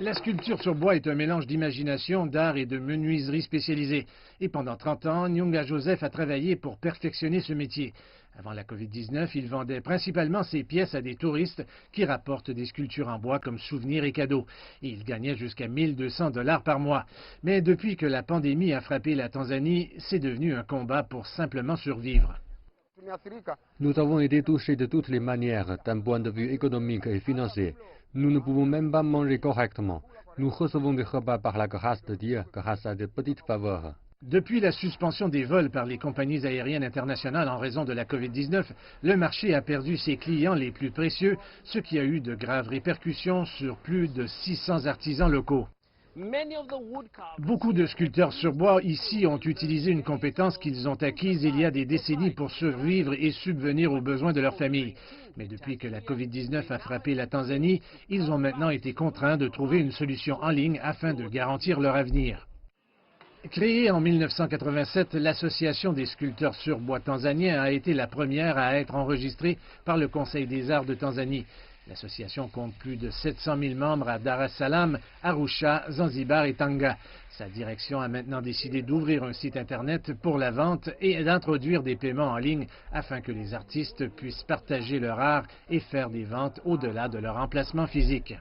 La sculpture sur bois est un mélange d'imagination, d'art et de menuiserie spécialisée. Et pendant 30 ans, Nyunga Joseph a travaillé pour perfectionner ce métier. Avant la COVID-19, il vendait principalement ses pièces à des touristes qui rapportent des sculptures en bois comme souvenirs et cadeaux. Et il gagnait jusqu'à 1200 $ par mois. Mais depuis que la pandémie a frappé la Tanzanie, c'est devenu un combat pour simplement survivre. Nous avons été touchés de toutes les manières, d'un point de vue économique et financier. Nous ne pouvons même pas manger correctement. Nous recevons des repas par la grâce de Dieu, grâce à de petites faveurs. Depuis la suspension des vols par les compagnies aériennes internationales en raison de la COVID-19, le marché a perdu ses clients les plus précieux, ce qui a eu de graves répercussions sur plus de 600 artisans locaux. Beaucoup de sculpteurs sur bois ici ont utilisé une compétence qu'ils ont acquise il y a des décennies pour survivre et subvenir aux besoins de leur famille. Mais depuis que la COVID-19 a frappé la Tanzanie, ils ont maintenant été contraints de trouver une solution en ligne afin de garantir leur avenir. Créée en 1987, l'Association des sculpteurs sur bois tanzaniens a été la première à être enregistrée par le Conseil des arts de Tanzanie. L'association compte plus de 700 000 membres à Dar es Salaam, Arusha, Zanzibar et Tanga. Sa direction a maintenant décidé d'ouvrir un site Internet pour la vente et d'introduire des paiements en ligne afin que les artistes puissent partager leur art et faire des ventes au-delà de leur emplacement physique.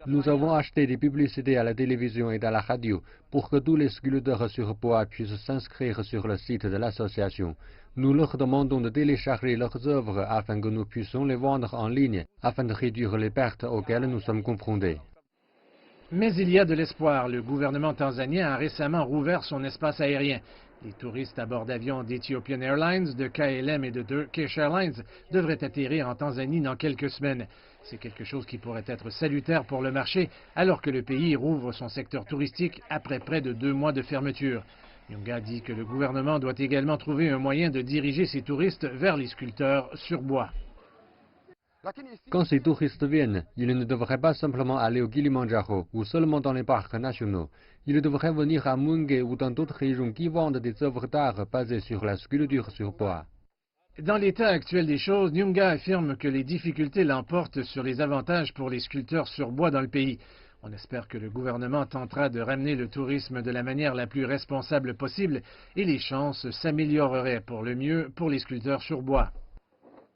Nous avons acheté des publicités à la télévision et à la radio pour que tous les sculpteurs sur bois puissent s'inscrire sur le site de l'association. Nous leur demandons de télécharger leurs œuvres afin que nous puissions les vendre en ligne, afin de réduire les pertes auxquelles nous sommes confrontés. Mais il y a de l'espoir. Le gouvernement tanzanien a récemment rouvert son espace aérien. Les touristes à bord d'avions d'Ethiopian Airlines, de KLM et de Turkish Airlines devraient atterrir en Tanzanie dans quelques semaines. C'est quelque chose qui pourrait être salutaire pour le marché alors que le pays rouvre son secteur touristique après près de 2 mois de fermeture. Nyunga dit que le gouvernement doit également trouver un moyen de diriger ses touristes vers les sculpteurs sur bois. Quand ces touristes viennent, ils ne devraient pas simplement aller au Kilimandjaro ou seulement dans les parcs nationaux. Ils devraient venir à Mwenge ou dans d'autres régions qui vendent des œuvres d'art basées sur la sculpture sur bois. Dans l'état actuel des choses, Nyunga affirme que les difficultés l'emportent sur les avantages pour les sculpteurs sur bois dans le pays. On espère que le gouvernement tentera de ramener le tourisme de la manière la plus responsable possible et les chances s'amélioreraient pour le mieux pour les sculpteurs sur bois.